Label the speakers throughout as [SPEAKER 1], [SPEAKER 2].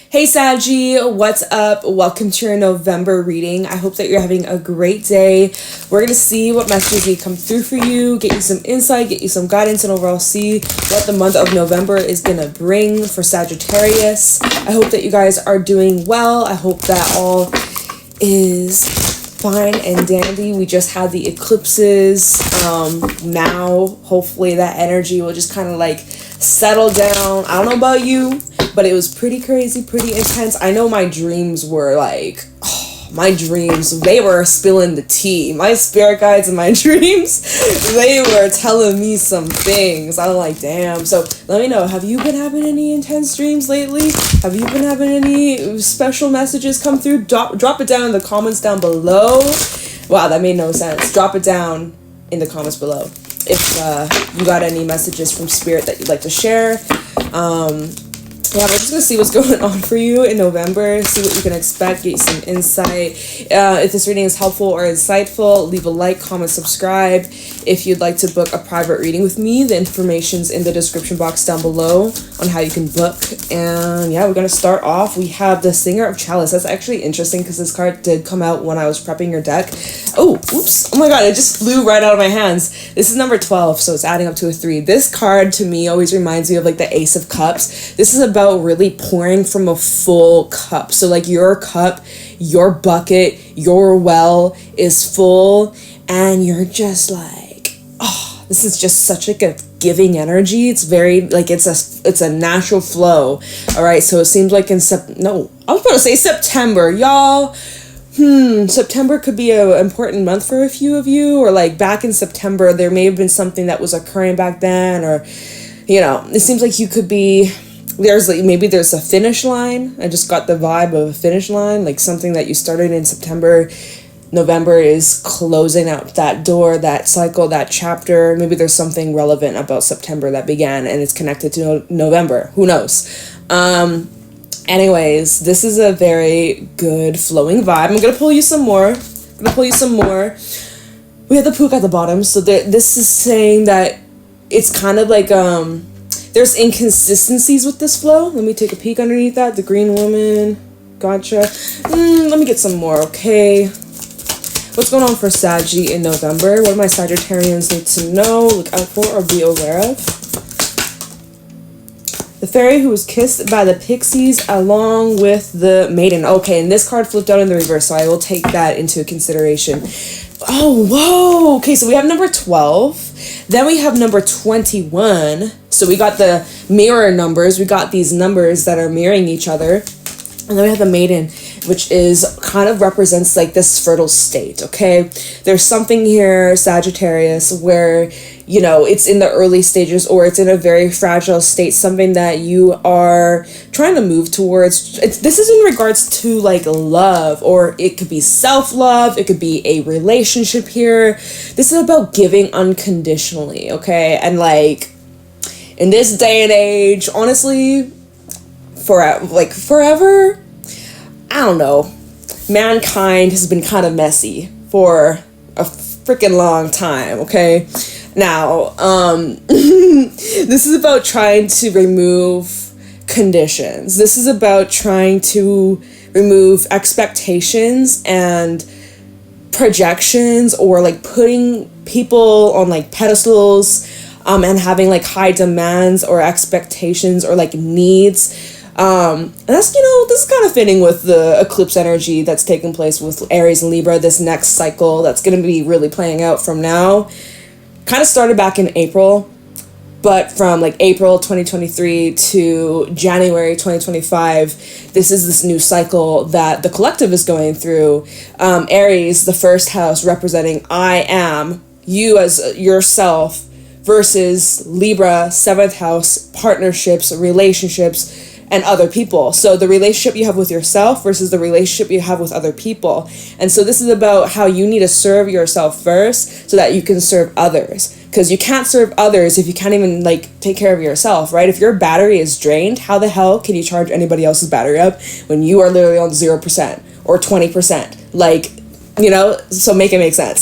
[SPEAKER 1] Hey Saggy, what's up? Welcome to your November reading. I hope that you're having a great day. We're going to see what messages may come through for you, get you some insight, get you some guidance, and overall see what the month of November is going to bring for Sagittarius. I hope that you guys are doing well. I hope that all is fine and dandy. We just had the eclipses. Now, hopefully that energy will just kind of like settle down. I don't know about you, but it was pretty crazy, pretty intense. I know my dreams were like, they were spilling the tea. My spirit guides in my dreams, they were telling me some things. I'm like, damn. So let me know, have you been having any intense dreams lately? Have you been having any special messages come through? Drop it down in the comments down below. Wow, that made no sense. Drop it down in the comments below if you got any messages from spirit that you'd like to share. Yeah, we're just going to see what's going on for you in November, see what you can expect, get you some insight. If this reading is helpful or insightful, leave a like, comment, subscribe. If you'd like to book a private reading with me, the information's in the description box down below on how you can book. And yeah, we're going to start off. We have the Singer of Chalice. That's actually interesting because this card did come out when I was prepping your deck. Oh, oops. Oh my god, it just flew right out of my hands. This is number 12, so it's adding up to a 3. This card to me always reminds me of like the Ace of Cups. This is about really pouring from a full cup. So like your cup, your bucket, your well is full and you're just like, oh, this is just such like a giving energy. It's very like it's a natural flow. All right, so it seems like I was about to say September, y'all. September could be an important month for a few of you, or like back in September there may have been something that was occurring back then, or it seems like you could be there's a finish line. I just got the vibe of a finish line, like something that you started in September. November is closing out that door, that cycle, that chapter. Maybe there's something relevant about September that began and it's connected to November. Who knows? Anyways, this is a very good flowing vibe. I'm gonna pull you some more. We have the Pook at the bottom, so this is saying that it's kind of like there's inconsistencies with this flow. Let me take a peek underneath that. The green woman. Gotcha. Let me get some more, okay? What's going on for Saggy in November? What do my Sagittarians need to know, look out for, or be aware of? The fairy who was kissed by the pixies along with the maiden. Okay, and this card flipped out in the reverse, so I will take that into consideration. Oh, whoa. Okay, so we have number 12. Then we have number 21. So we got the mirror numbers. We got these numbers that are mirroring each other. And then we have the maiden, which is kind of represents like this fertile state, okay? There's something here, Sagittarius, where, it's in the early stages or it's in a very fragile state, something that you are trying to move towards. This is in regards to like love, or it could be self-love, it could be a relationship here. This is about giving unconditionally, okay? And like, in this day and age, honestly, forever, I don't know, mankind has been kind of messy for a freaking long time, okay? Now, this is about trying to remove conditions. This is about trying to remove expectations and projections, or like putting people on like pedestals, and having like high demands or expectations or like needs. And that's, this is kind of fitting with the eclipse energy that's taking place with Aries and Libra, this next cycle that's going to be really playing out from now. Kind of started back in April, but from like April 2023 to January 2025, this is this new cycle that the collective is going through. Aries, the first house representing I am, you as yourself, versus Libra, 7th house, partnerships, relationships, and other people. So the relationship you have with yourself versus the relationship you have with other people. And so this is about how you need to serve yourself first so that you can serve others. Because you can't serve others if you can't even like take care of yourself, right? If your battery is drained, how the hell can you charge anybody else's battery up when you are literally on 0% or 20%? Like, you know, so make it make sense.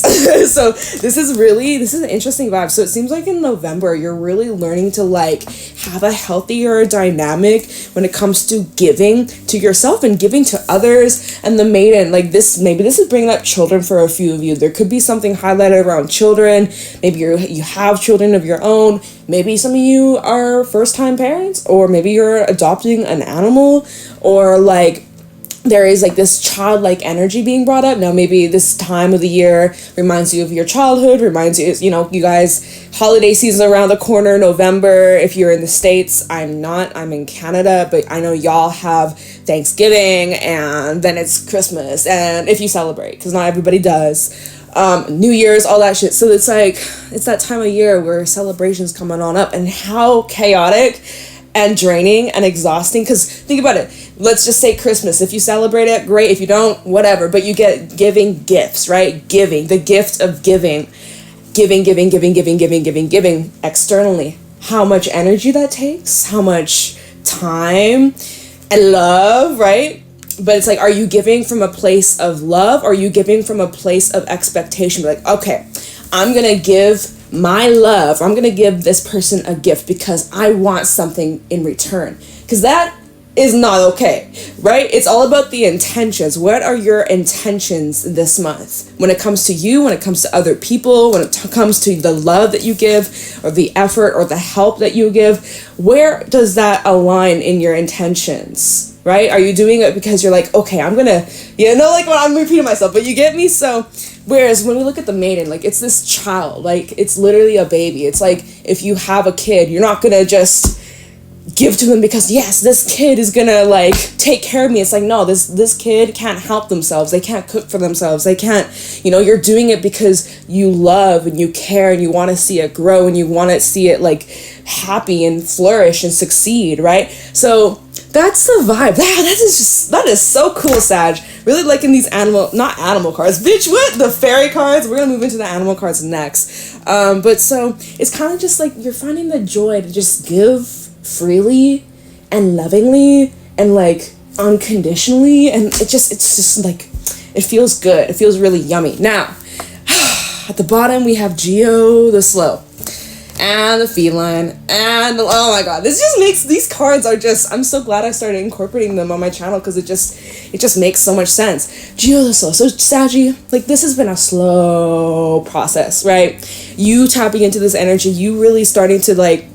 [SPEAKER 1] So this is an interesting vibe. So it seems like in November you're really learning to like have a healthier dynamic when it comes to giving to yourself and giving to others. And the maiden, like maybe this is bringing up children for a few of you. There could be something highlighted around children. Maybe you have children of your own. Maybe some of you are first-time parents, or maybe you're adopting an animal, or like there is like this childlike energy being brought up. Now, maybe this time of the year reminds you of your childhood, reminds you, you know, you guys, holiday season around the corner, November. If you're in the States, I'm not, I'm in Canada, but I know y'all have Thanksgiving and then it's Christmas. And if you celebrate, because not everybody does, New Year's, all that shit. So it's like, it's that time of year where celebrations coming on up, and how chaotic and draining and exhausting. Because think about it, let's just say Christmas, if you celebrate it, great. If you don't, whatever, but you get giving gifts, right? Giving, the gift of giving externally. How much energy that takes, how much time and love, right? But it's like, are you giving from a place of love, or are you giving from a place of expectation? Like, okay, I'm gonna give my love, I'm gonna give this person a gift because I want something in return. Because that is not okay, right? It's all about the intentions. What are your intentions this month when it comes to you, when it comes to other people, when it comes to the love that you give, or the effort or the help that you give? Where does that align in your intentions, right? Are you doing it because you're like, okay, I'm gonna, you know, like, well, I'm repeating myself, but you get me? So whereas when we look at the maiden, like, it's this child, like, it's literally a baby. It's like, if you have a kid, you're not gonna just give to him because, yes, this kid is gonna like take care of me. It's like, no, this kid can't help themselves. They can't cook for themselves. They can't, you know, you're doing it because you love and you care and you want to see it grow and you want to see it like happy and flourish and succeed, right? So that's the vibe. That is so cool, Sag. Really liking these not animal cards, bitch, what? The fairy cards. We're gonna move into the animal cards next. But so it's kind of just like you're finding the joy to just give freely and lovingly and like unconditionally, and it's just like, it feels good. It feels really yummy. Now, at the bottom we have Geo the Slow and the Feline and oh my god, this just makes, these cards are just, I'm so glad I started incorporating them on my channel because it just makes so much sense. Geo the Slow. So Saggy, like, this has been a slow process, right? You tapping into this energy, you really starting to like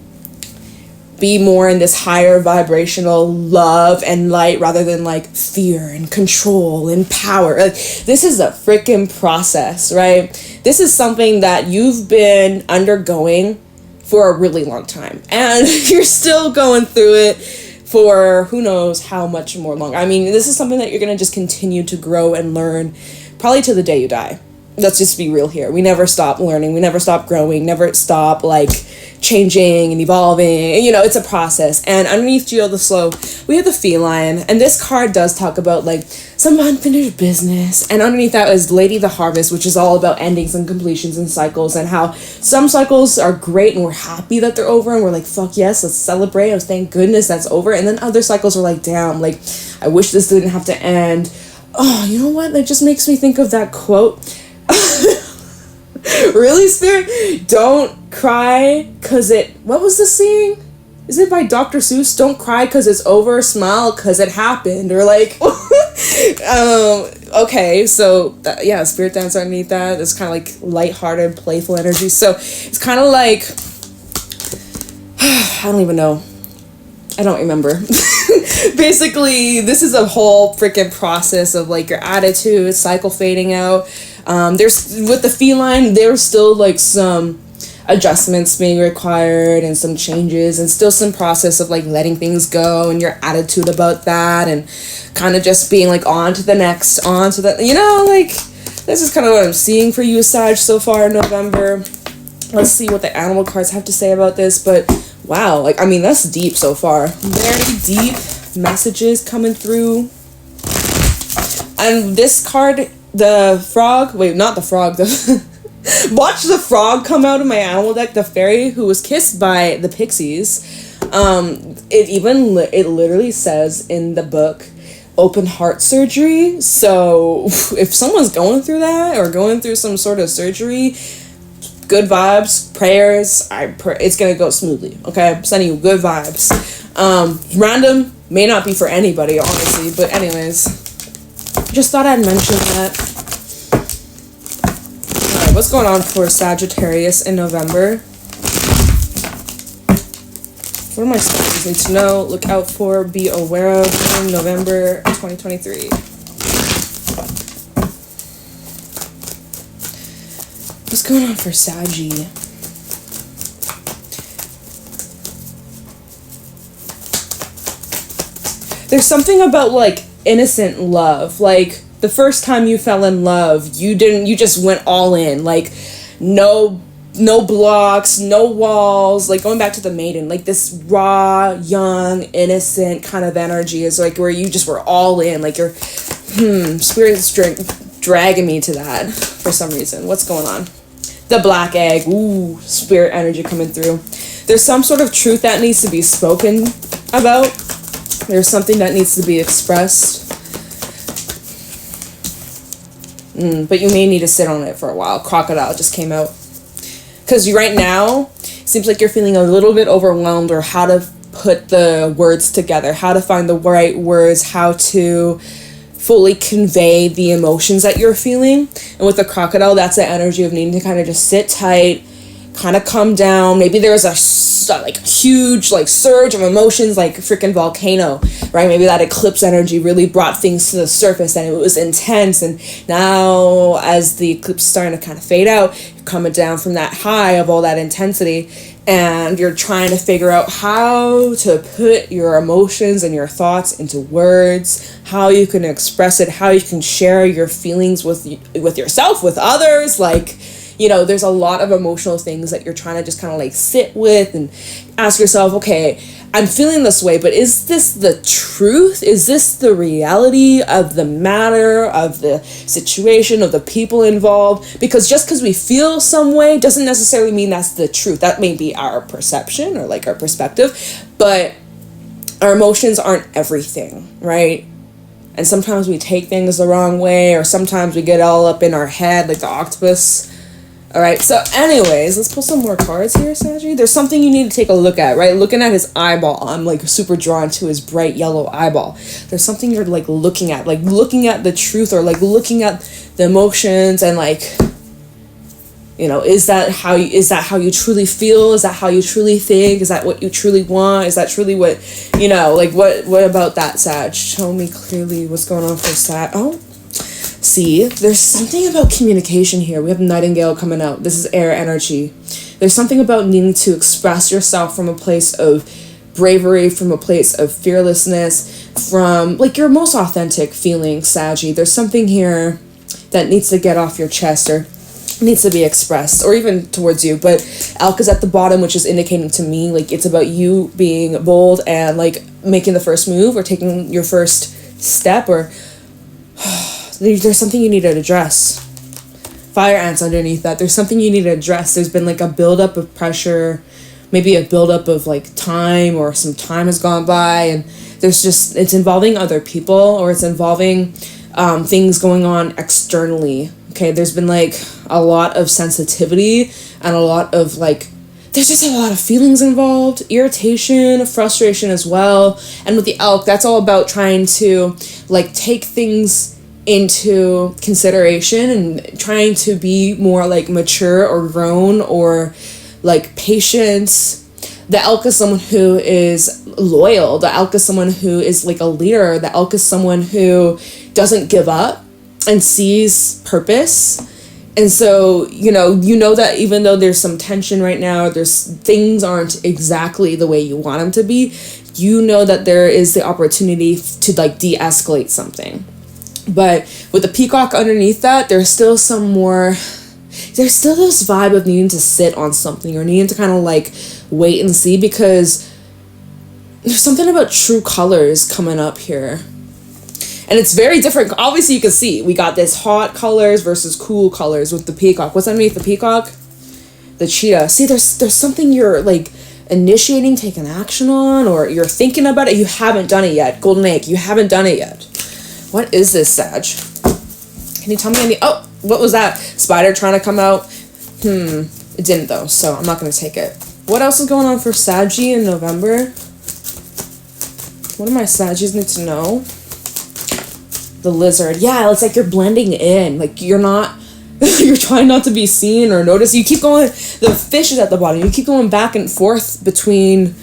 [SPEAKER 1] be more in this higher vibrational love and light rather than like fear and control and power. Like, this is a freaking process, right? This is something that you've been undergoing for a really long time, and you're still going through it for who knows how much more long. I mean, this is something that you're going to just continue to grow and learn probably to the day you die. Let's just be real here. We never stop learning. We never stop growing. Never stop like changing and evolving. You know, it's a process. And underneath Geo the Slow, we have the Feline. And this card does talk about like some unfinished business. And underneath that is Lady the Harvest, which is all about endings and completions and cycles, and how some cycles are great and we're happy that they're over and we're like, fuck yes, let's celebrate. Oh, thank goodness that's over. And then other cycles are like, damn, like, I wish this didn't have to end. Oh, you know what? That just makes me think of that quote. Really, Spirit? Don't cry cause what was the saying? Is it by Dr. Seuss? Don't cry cause it's over, smile cause it happened, or like okay, so yeah, Spirit dance underneath that. It's kind of like lighthearted, playful energy. So it's kind of like I don't even know. I don't remember. Basically, this is a whole freaking process of like your attitude, cycle fading out. There's, with the Feline, there's still like some adjustments being required and some changes and still some process of like letting things go and your attitude about that and kind of just being like on to the next, on to the, you know, like this is kind of what I'm seeing for you, Sag, so far in November. Let's see what the animal cards have to say about this, but wow, like, I mean, that's deep so far. Very deep messages coming through. And this card, the frog, wait, not the frog, watch the frog come out of my animal deck, the fairy who was kissed by the pixies. It literally says in the book open heart surgery. So if someone's going through that or going through some sort of surgery, good vibes, prayers. It's gonna go smoothly. Okay, I'm sending you good vibes. Random may not be for anybody, honestly, but anyways, just thought I'd mention that. Alright, what's going on for Sagittarius in November? What are my signs need to know, look out for, be aware of in November 2023? What's going on for Saggy? There's something about like innocent love. Like the first time you fell in love, you just went all in. Like no blocks, no walls, like going back to the maiden, like this raw, young, innocent kind of energy is like where you just were all in, like your spirit's dragging me to that for some reason. What's going on? The black egg, ooh, spirit energy coming through. There's some sort of truth that needs to be spoken about. There's something that needs to be expressed. But you may need to sit on it for a while. Crocodile just came out. Because right now, seems like you're feeling a little bit overwhelmed, or how to put the words together, how to find the right words, how to fully convey the emotions that you're feeling. And with the crocodile, that's the energy of needing to kind of just sit tight, kind of come down. Maybe there's a like huge like surge of emotions, like a freaking volcano, right? Maybe that eclipse energy really brought things to the surface and it was intense, and now as the eclipse is starting to kind of fade out, you're coming down from that high of all that intensity, and you're trying to figure out how to put your emotions and your thoughts into words, how you can express it, how you can share your feelings with yourself, with others. Like, you know, there's a lot of emotional things that you're trying to just kind of like sit with and ask yourself, okay, I'm feeling this way, but is this the truth? Is this the reality of the matter, of the situation, of the people involved? Because just because we feel some way doesn't necessarily mean that's the truth. That may be our perception or like our perspective, but our emotions aren't everything, right? And sometimes we take things the wrong way, or sometimes we get all up in our head like the octopus. All right, so anyways, let's pull some more cards here, Saggy. There's something you need to take a look at, right? Looking at his eyeball, I'm like super drawn to his bright yellow eyeball. There's something you're like looking at the truth, or like looking at the emotions, and like, you know, is that how you truly feel? Is that how you truly think? Is that what you truly want? Is that truly what, you know, like what about that, Sag? Show me clearly what's going on for Sag. Oh, see, there's something about communication here. We have Nightingale coming out. This is air energy. There's something about needing to express yourself from a place of bravery, from a place of fearlessness, from like your most authentic feeling, Saggy. There's something here that needs to get off your chest, or needs to be expressed, or even towards you. But Elk is at the bottom, which is indicating to me like it's about you being bold and like making the first move, or taking your first step, or there's something you need to address. Fire ants underneath that. There's something you need to address. There's been like a buildup of pressure, maybe a buildup of like time, or some time has gone by, and it's involving other people, or it's involving things going on externally. Okay, there's been like a lot of sensitivity and a lot of like, there's just a lot of feelings involved, irritation, frustration as well. And with the Elk, that's all about trying to like take things into consideration and trying to be more like mature or grown, or like patient. The Elk is someone who is loyal. The Elk is someone who is like a leader. The Elk is someone who doesn't give up and sees purpose. And so, you know that even though there's some tension right now, things aren't exactly the way you want them to be, you know that there is the opportunity to like de-escalate something. But with the peacock underneath that, there's still this vibe of needing to sit on something, or needing to kind of like wait and see, because there's something about true colors coming up here. And it's very different. Obviously, you can see we got this hot colors versus cool colors with the peacock. What's underneath the peacock? The cheetah. See, there's something you're like initiating, taking action on, or you're thinking about it. You haven't done it yet. Golden egg, you haven't done it yet. What is this, Sag? Can you tell me any... Oh, what was that? Spider trying to come out? It didn't, though, so I'm not going to take it. What else is going on for Saggy in November? What do my Saggies need to know? The lizard. Yeah, it's like you're blending in. Like, you're not... you're trying not to be seen or noticed. You keep going... The fish is at the bottom. You keep going back and forth between...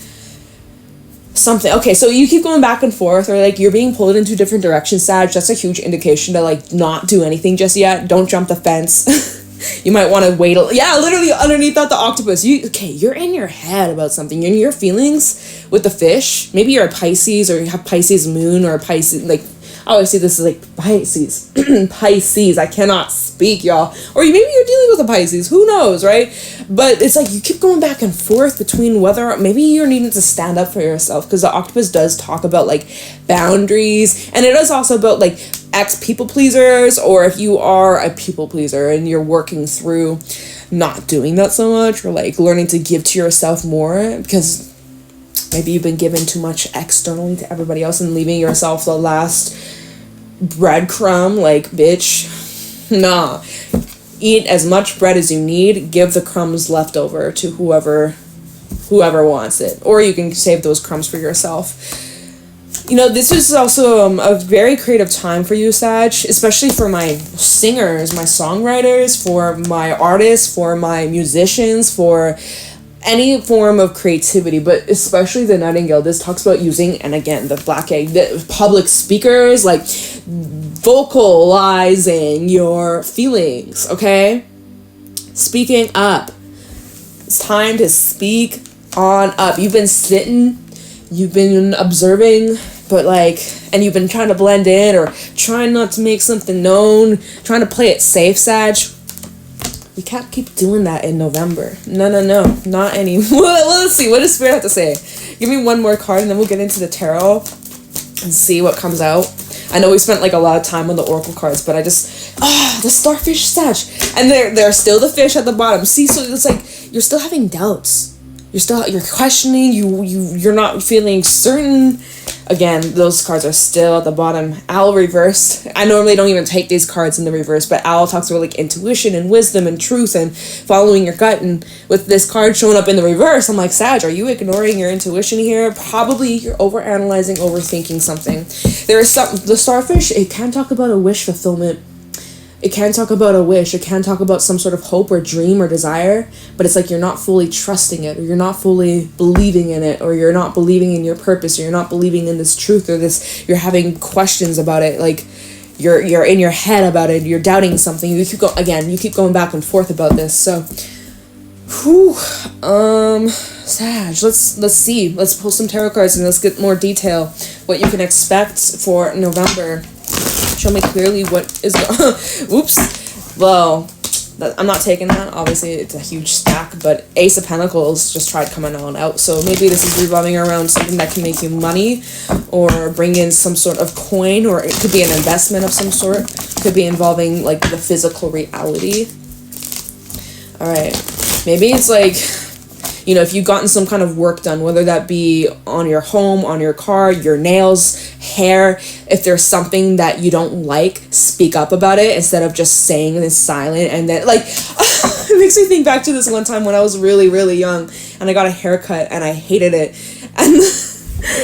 [SPEAKER 1] something. Okay, so you keep going back and forth, or like you're being pulled into different directions, Sag. That's a huge indication to like not do anything just yet. Don't jump the fence. You might want to wait literally underneath that the octopus. You're in your head about something. You're in your feelings with the fish. Maybe you're a Pisces, or you have Pisces moon, or a Pisces, like, I always see this as like Pisces. Pisces. I cannot speak, y'all. Or maybe you're dealing with a Pisces. Who knows, right? But it's like you keep going back and forth between whether maybe you're needing to stand up for yourself, because the octopus does talk about like boundaries, and it is also about like ex-people pleasers, or if you are a people pleaser and you're working through not doing that so much, or like learning to give to yourself more, because maybe you've been given too much externally to everybody else and leaving yourself the last breadcrumb. Like, bitch, nah. Eat as much bread as you need. Give the crumbs left over to whoever wants it. Or you can save those crumbs for yourself. You know, this is also a very creative time for you, Sag, especially for my singers, my songwriters, for my artists, for my musicians, for any form of creativity, but especially the Nightingale. This talks about using, and again, the Black Egg, the public speakers, like vocalizing your feelings, okay? Speaking up. It's time to speak on up. You've been sitting, you've been observing, but like, and you've been trying to blend in or trying not to make something known, trying to play it safe, Sag. We can't keep doing that in November. No, not anymore. Well, let's see. What does Spirit have to say? Give me one more card, and then we'll get into the tarot and see what comes out. I know we spent like a lot of time on the oracle cards, but I just the starfish, Sag, and there's still the fish at the bottom. See, so it's like you're still having doubts. You're questioning. You're not feeling certain. Again, those cards are still at the bottom. Owl reversed. I normally don't even take these cards in the reverse, but Owl talks about like intuition and wisdom and truth and following your gut. And with this card showing up in the reverse, I'm like, Sag, are you ignoring your intuition here? Probably you're overanalyzing, overthinking something. The starfish, it can talk about a wish fulfillment. It can talk about a wish. It can talk about some sort of hope or dream or desire, but it's like you're not fully trusting it, or you're not fully believing in it, or you're not believing in your purpose, or you're not believing in this truth, or this, you're having questions about it, like you're in your head about it, you're doubting something. You keep going back and forth about this. So, Sag, let's see. Let's pull some tarot cards and let's get more detail what you can expect for November. Show me clearly what is oops. Well, I'm not taking that. Obviously, it's a huge stack, but Ace of Pentacles just tried coming on out. So maybe this is revolving around something that can make you money or bring in some sort of coin, or it could be an investment of some sort. Could be involving like the physical reality. All right. Maybe it's like, you know, if you've gotten some kind of work done, whether that be on your home, on your car, your nails, hair, if there's something that you don't like, speak up about it instead of just saying this silent. And then, like, it makes me think back to this one time when I was really, really young and I got a haircut and I hated it. And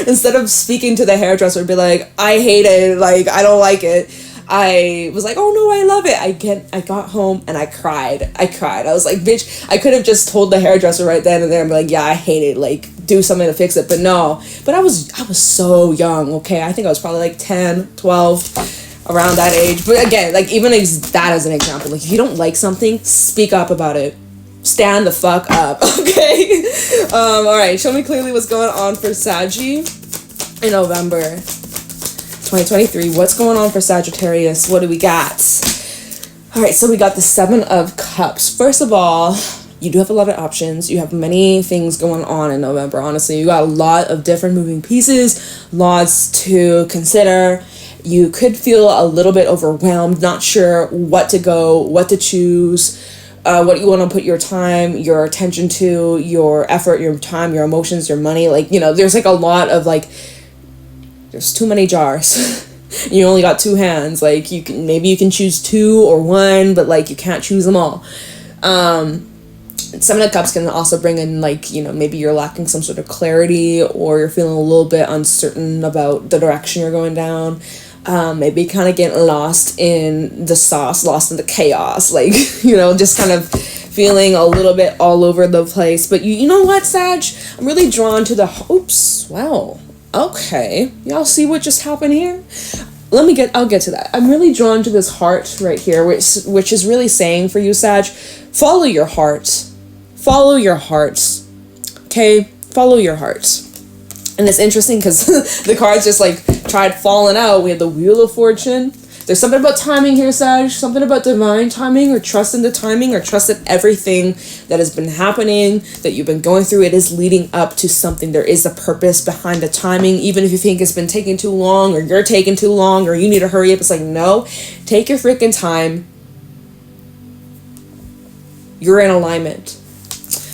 [SPEAKER 1] instead of speaking to the hairdresser, be like, I hate it, like, I don't like it, I was like, oh no, I love it. I got home and I cried. I was like, bitch, I could have just told the hairdresser right then and there and be like, yeah, I hate it, like, do something to fix it. But no, but I was so young, okay? I think I was probably like 10, 12, around that age. But again, like, even that as an example, like, if you don't like something, speak up about it. Stand the fuck up, okay? All right, show me clearly what's going on for Saggy in November 2023. What's going on for Sagittarius? What do we got? All right, so we got the 7 of Cups. First of all, you do have a lot of options. You have many things going on in November, honestly. You got a lot of different moving pieces, lots to consider. You could feel a little bit overwhelmed, not sure what to go, what to choose, what you want to put your time, your attention to, your effort, your time, your emotions, your money. Like, you know, there's like a lot of like, there's too many jars. You only got 2 hands. Like, maybe you can choose 2 or 1, but like you can't choose them all. 7 of Cups can also bring in, like, you know, maybe you're lacking some sort of clarity, or you're feeling a little bit uncertain about the direction you're going down. Maybe kind of getting lost in the sauce, lost in the chaos, like, you know, just kind of feeling a little bit all over the place. But you know what, Sag? I'm really drawn to the, oops, wow, okay, y'all see what just happened here? I'll get to that. I'm really drawn to this heart right here, which is really saying for you, Sag, follow your heart. Follow your heart. Okay? Follow your heart. And it's interesting because the cards just like tried falling out. We had the Wheel of Fortune. There's something about timing here, Sag. Something about divine timing, or trust in the timing, or trust that everything that has been happening, that you've been going through, it is leading up to something. There is a purpose behind the timing. Even if you think it's been taking too long, or you're taking too long, or you need to hurry up, it's like, no, take your freaking time. You're in alignment.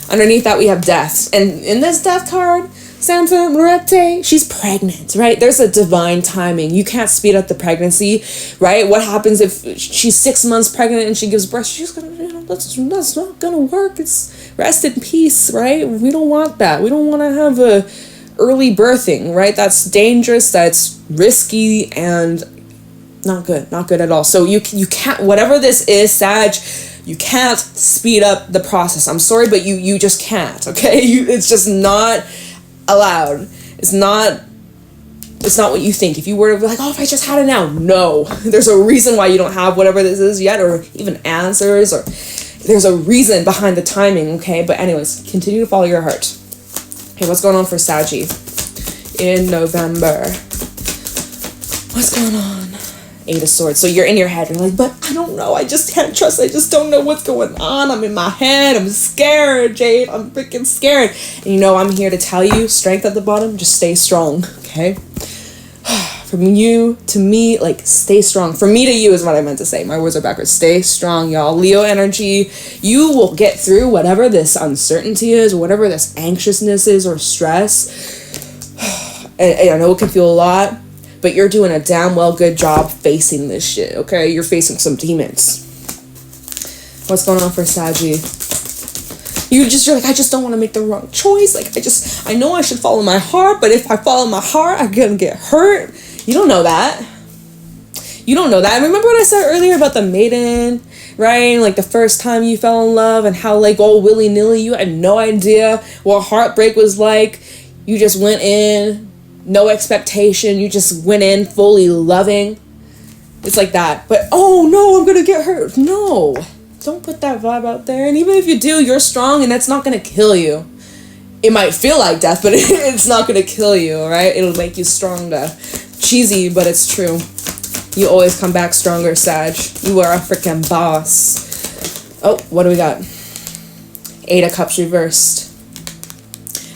[SPEAKER 1] Underneath that, we have Death. And in this Death card, Santa Muerte, she's pregnant, right? There's a divine timing. You can't speed up the pregnancy, right? What happens if she's 6 months pregnant and she gives birth? She's gonna, you know, that's not gonna work. It's rest in peace, right? We don't want that. We don't want to have a early birthing, right? That's dangerous. That's risky and not good at all. So you can't, whatever this is, Sag, you can't speed up the process. I'm sorry, but you just can't, okay? It's just not allowed. It's not what you think. If you were to be like, oh, if I just had it now, no. There's a reason why you don't have whatever this is yet, or even answers, or there's a reason behind the timing, okay? But anyways, continue to follow your heart. Okay, what's going on for Saggy in November? What's going on? 8 of Swords. So you're in your head. You're like, but I don't know. I just can't trust. I just don't know what's going on. I'm in my head. I'm scared, Jade. I'm freaking scared. And you know, I'm here to tell you, strength at the bottom, just stay strong, okay? From you to me, like, stay strong. From me to you is what I meant to say. My words are backwards. Stay strong, y'all. Leo energy. You will get through whatever this uncertainty is, whatever this anxiousness is or stress. And I know it can feel a lot, but you're doing a damn well good job facing this shit, okay? You're facing some demons. What's going on for Saggy? You're like, I just don't want to make the wrong choice. Like, I know I should follow my heart, but if I follow my heart, I'm gonna get hurt. You don't know that. You don't know that. Remember what I said earlier about the maiden, right? Like the first time you fell in love and how, like, all willy-nilly, you had no idea what heartbreak was like. You just went in, no expectation. You just went in fully loving. It's like that. But, oh no, I'm gonna get hurt. No, don't put that vibe out there. And even if you do, you're strong, and that's not gonna kill you. It might feel like death, but it's not gonna kill you, all right? It'll make you stronger. Cheesy, but it's true. You always come back stronger, Sag. You are a freaking boss. Oh, what do we got? 8 of Cups reversed.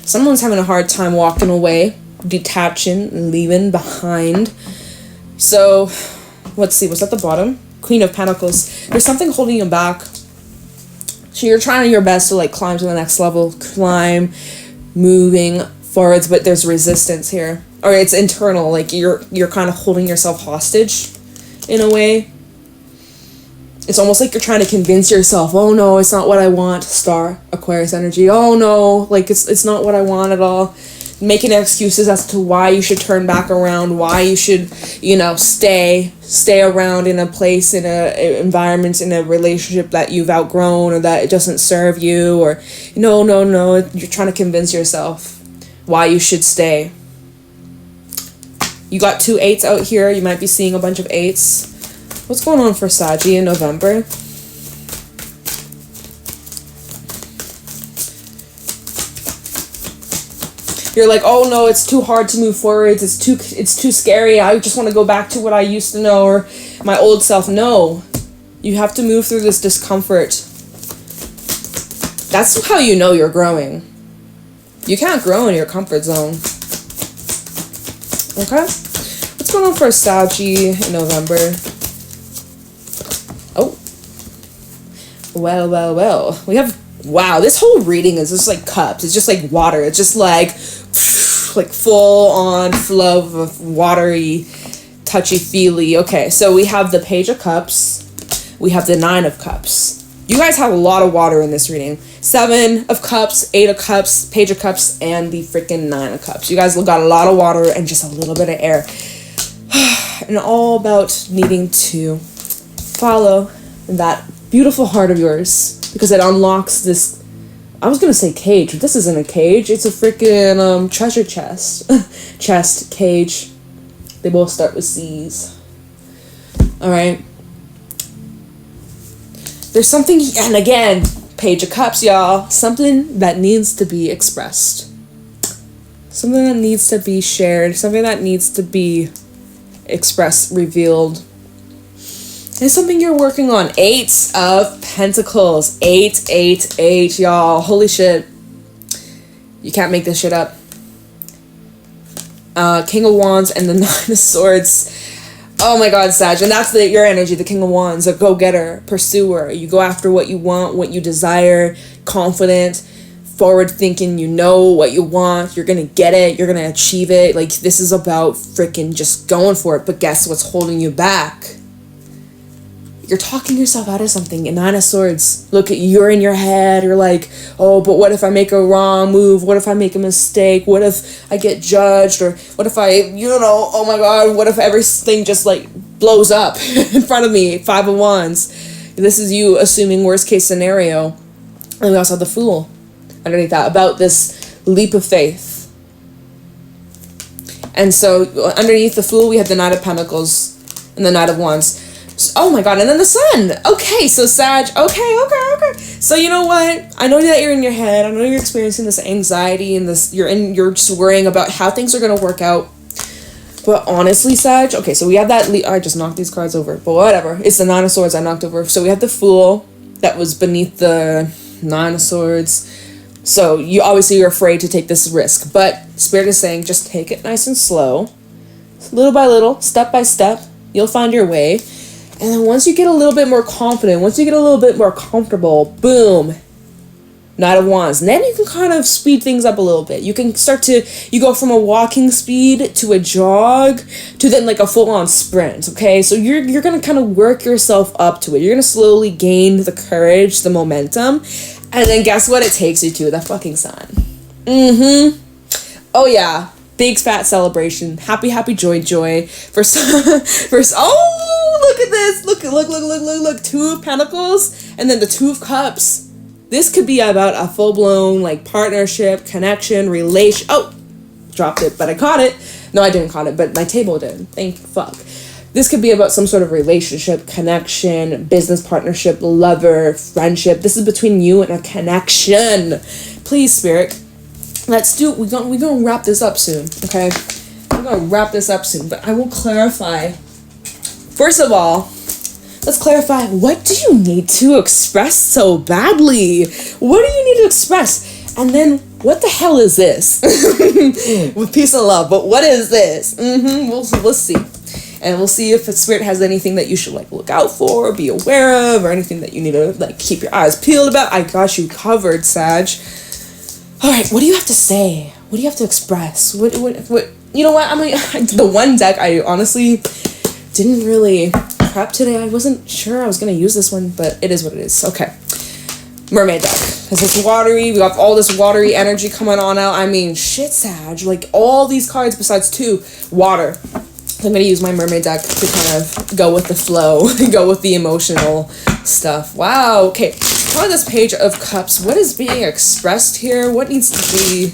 [SPEAKER 1] Someone's having a hard time walking away, detaching, leaving behind. So, let's see, what's at the bottom? Queen of Pentacles. There's something holding you back. So you're trying your best to, like, climb to the next level, climb, moving forwards, but there's resistance here. Or it's internal, like you're kind of holding yourself hostage in a way. It's almost like you're trying to convince yourself, oh no, it's not what I want, Star, Aquarius energy. Oh no, like it's not what I want at all. Making excuses as to why you should turn back around, why you should, you know, stay around in a place, in a environment, in a relationship that you've outgrown, or that it doesn't serve you, or no, you're trying to convince yourself why you should stay. You got 2 8s out here. You might be seeing a bunch of 8s. What's going on for Saggy in November? You're like, oh no, it's too hard to move forward. It's too scary. I just want to go back to what I used to know, or my old self. No, you have to move through this discomfort. That's how you know you're growing. You can't grow in your comfort zone. Okay? What's going on for Saggy in November? Oh. Well. We have, wow, this whole reading is just like cups. It's just like water. It's just like full on flow of watery touchy-feely. Okay, so we have the Page of Cups. We have the Nine of Cups. You guys have a lot of water in this reading. 7 of Cups, 8 of Cups, Page of Cups, and the freaking 9 of Cups. You guys got a lot of water and just a little bit of air. And all about needing to follow that beautiful heart of yours, because it unlocks this, I was gonna say cage, but this isn't a cage. It's a freaking treasure chest. Chest, cage. They both start with C's. Alright. There's something, and again, Page of Cups, y'all. Something that needs to be expressed. Something that needs to be shared. Something that needs to be expressed, revealed. It's something you're working on. 8 of Pentacles. 8, 8, 8, y'all. Holy shit. You can't make this shit up. King of Wands and the 9 of Swords. Oh my god, Sag. And that's your energy, the King of Wands. A go-getter, pursuer. You go after what you want, what you desire. Confident, forward-thinking. You know what you want. You're gonna get it. You're gonna achieve it. Like, this is about freaking just going for it. But guess what's holding you back? You're talking yourself out of something. 9 of Swords. Look, you're in your head. You're like, oh, but what if I make a wrong move? What if I make a mistake? What if I get judged? Or what if I, oh my god, what if everything just like blows up in front of me? 5 of Wands. This is you assuming worst case scenario. And we also have the Fool underneath that, about this leap of faith. And so underneath the Fool, we have the Knight of Pentacles and the Knight of Wands. Oh my god, and then the Sun. Okay, so Sag, okay. So you know what? I know that you're in your head. I know you're experiencing this anxiety and this, you're just worrying about how things are going to work out. But honestly, Sag, okay, so we have that, I just knocked these cards over, but whatever. It's the 9 of Swords I knocked over. So we have the Fool that was beneath the 9 of Swords. So you obviously you're afraid to take this risk, but Spirit is saying just take it nice and slow. Little by little, step by step, you'll find your way. And then once you get a little bit more confident, once you get a little bit more comfortable, boom, Knight of Wands. And then you can kind of speed things up a little bit. You can you go from a walking speed to a jog to then like a full-on sprint, okay? So you're going to kind of work yourself up to it. You're going to slowly gain the courage, the momentum. And then guess what it takes you to? The fucking Sun. Oh, yeah. Big fat celebration. Happy, joy. Oh, look at this. Look. 2 of Pentacles and then the 2 of Cups. This could be about a full-blown, like, partnership, connection, relation. Oh, dropped it, but I caught it. No, I didn't caught it, but my table did. Thank fuck. This could be about some sort of relationship, connection, business partnership, lover, friendship. This is between you and a connection. Please, Spirit. We're gonna wrap this up soon, okay? We're gonna wrap this up soon, but I will clarify. First of all, let's clarify, what do you need to express so badly? What do you need to express? And then, what the hell is this? With peace and love, but what is this? We'll see. And we'll see if the Spirit has anything that you should like look out for, be aware of, or anything that you need to like keep your eyes peeled about. I got you covered, Sag. All right, what do you have to say? What do you have to express? What? You know what? The one deck I honestly didn't really prep today. I wasn't sure I was going to use this one, but it is what it is. Okay. Mermaid deck. Because it's watery. We got all this watery energy coming on out. I mean, shit, Sag. Like, all these cards besides 2, water. So I'm going to use my Mermaid deck to kind of go with the flow. Go with the emotional stuff. Wow. Okay. On this Page of Cups, what is being expressed here? What needs to be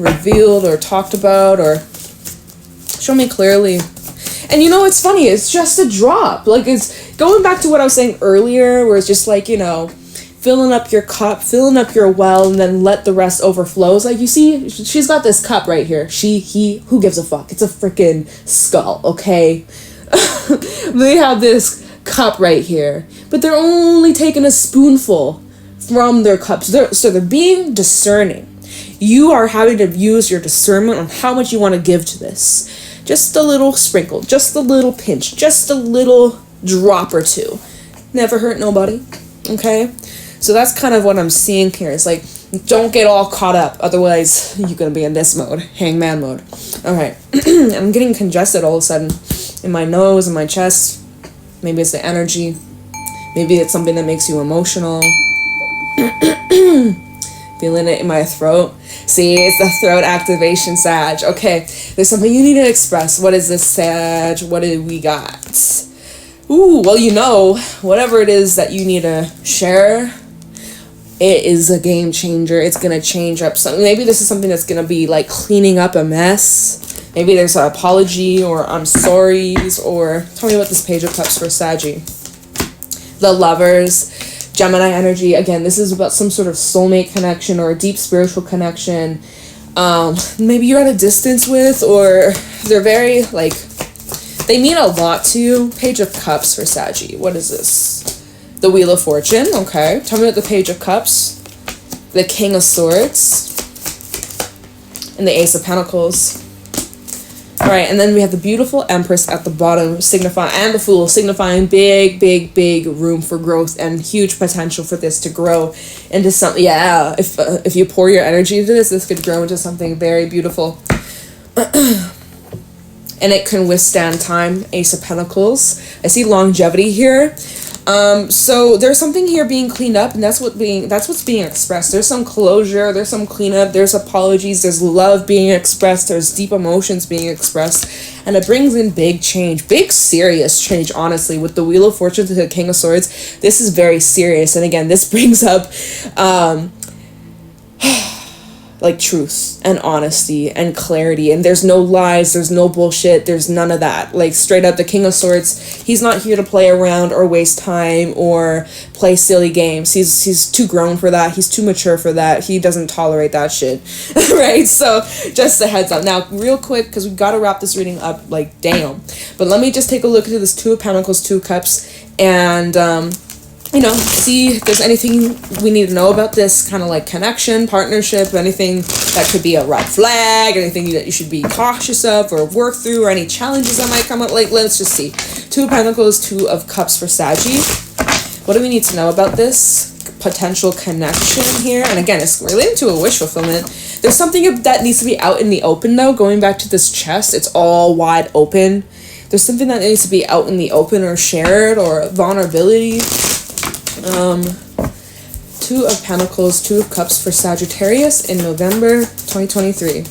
[SPEAKER 1] revealed or talked about or show me clearly? And you know, it's funny, it's just a drop. Like, it's going back to what I was saying earlier, where it's just like, filling up your cup, filling up your well, and then let the rest overflow. It's like, you see, she's got this cup right here. He, who gives a fuck? It's a freaking skull, okay? They have this cup right here, but they're only taking a spoonful from their cups. So they're being discerning. You are having to use your discernment on how much you want to give to this. Just a little sprinkle, just a little pinch, just a little drop or 2. Never hurt nobody, okay? So that's kind of what I'm seeing here. It's like, Don't get all caught up, otherwise you're gonna be in this mode, hangman mode. Alright, I'm getting congested all of a sudden in my nose and my chest. Maybe it's the energy. Maybe it's something that makes you emotional. Feeling it in my throat. See, it's the throat activation, Sag. Okay, there's something you need to express. What is this, Sag? What do we got? Ooh, well, you know, whatever it is that you need to share, it is a game changer. It's going to change up something. Maybe this is something that's going to be like cleaning up a mess. Maybe there's an apology or I'm sorry's, or tell me about this Page of Cups for Saggy. The Lovers, Gemini energy. Again, this is about some sort of soulmate connection or a deep spiritual connection. Maybe you're at a distance with, or they're very like, they mean a lot to you. Page of Cups for Saggy. What is this? The Wheel of Fortune. Okay. Tell me about the Page of Cups. The King of Swords. And the Ace of Pentacles. Alright, and then we have the beautiful Empress at the bottom, signifying, and the Fool, signifying big, big, big room for growth and huge potential for this to grow into something. Yeah, if you pour your energy into this could grow into something very beautiful. And it can withstand time. Ace of Pentacles. I see longevity here. So there's something here being cleaned up, and that's what's being expressed. There's some closure, there's some cleanup, there's apologies, there's love being expressed, there's deep emotions being expressed, and it brings in big change, big serious change, honestly. With the Wheel of Fortune to the King of Swords, this is very serious, and again, this brings up like truth and honesty and clarity, and there's no lies, there's no bullshit, there's none of that. Like straight up, the King of Swords, he's not here to play around or waste time or play silly games. He's too grown for that, he's too mature for that, he doesn't tolerate that shit. Right? So just a heads up. Now real quick, because we gotta wrap this reading up, like damn, but let me just take a look into this Two of Pentacles, Two of Cups, and you know, see if there's anything we need to know about this kind of like connection, partnership, anything that could be a red flag, anything that you should be cautious of or work through, or any challenges that might come up. Like, let's just see. Two of Pentacles, Two of Cups for Saggy. What do we need to know about this potential connection here? And again, it's related to a wish fulfillment. There's something that needs to be out in the open, though. Going back to this chest, it's all wide open. There's something that needs to be out in the open or shared, or vulnerability. Two of Pentacles, Two of Cups for Sagittarius in November 2023.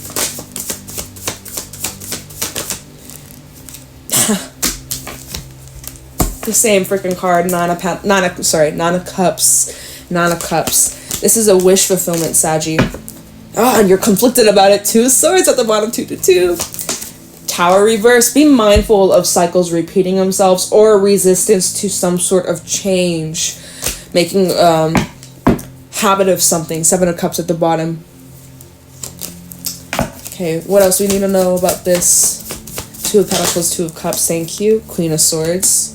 [SPEAKER 1] The same freaking card, Nine of Cups. This is a wish fulfillment, Saggy. Oh, and you're conflicted about it. Two Swords at the bottom, 2 to 2. Tower reverse. Be mindful of cycles repeating themselves or resistance to some sort of change. Making habit of something. 7 of Cups at the bottom. Okay, what else do we need to know about this? Two of Pentacles, Two of Cups, thank you. Queen of Swords.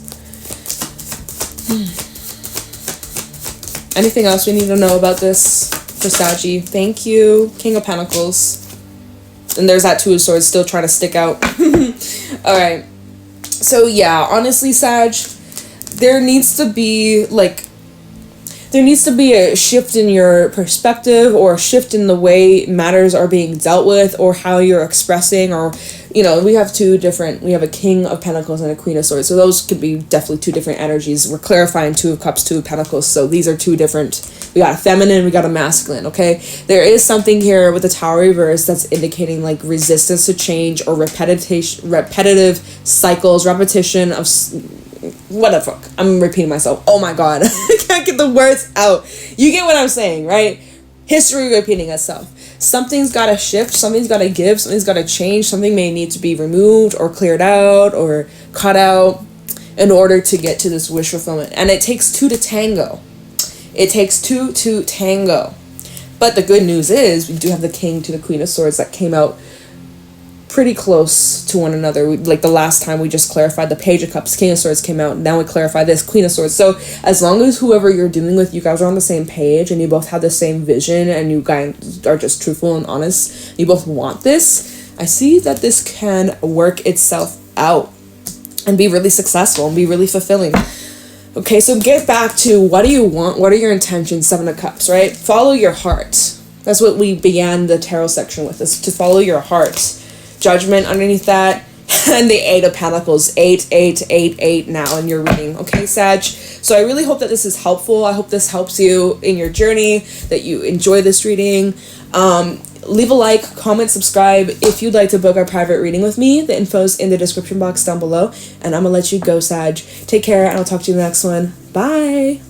[SPEAKER 1] Anything else we need to know about this for Saggy? Thank you. King of Pentacles. And there's that Two of Swords still trying to stick out. Alright. So yeah, honestly, Sag, there needs to be a shift in your perspective, or a shift in the way matters are being dealt with, or how you're expressing, or, you know, we have a King of Pentacles and a Queen of Swords, so those could be definitely two different energies. We're clarifying Two of Cups, Two of Pentacles, so these are two different, we got a feminine, we got a masculine, okay? There is something here with the Tower reverse that's indicating like resistance to change, or repetitive cycles, repetition of what the fuck? I'm repeating myself. Oh my god. I can't get the words out. You get what I'm saying, right? History repeating itself. Something's got to shift. Something's got to give. Something's got to change. Something may need to be removed or cleared out or cut out in order to get to this wish fulfillment. And it takes two to tango. It takes two to tango. But the good news is we do have the King to the Queen of Swords that came out pretty close to one another. Like the last time we just clarified the Page of Cups, King of Swords came out, now we clarify this Queen of Swords. So as long as whoever you're dealing with, you guys are on the same page and you both have the same vision and you guys are just truthful and honest, you both want this, I see that this can work itself out and be really successful and be really fulfilling. Okay, so get back to what do you want? What are your intentions? 7 of Cups, right? Follow your heart. That's what we began the tarot section with, is to follow your heart. Judgment underneath that, and the 8 of Pentacles, 8, 8, 8, 8 now in your reading, okay, Sag? So I really hope that this is helpful. I hope this helps you in your journey, that you enjoy this reading. Leave a like, comment, subscribe if you'd like to book our private reading with me. The info's in the description box down below, and I'm gonna let you go, Sag. Take care, and I'll talk to you in the next one. Bye!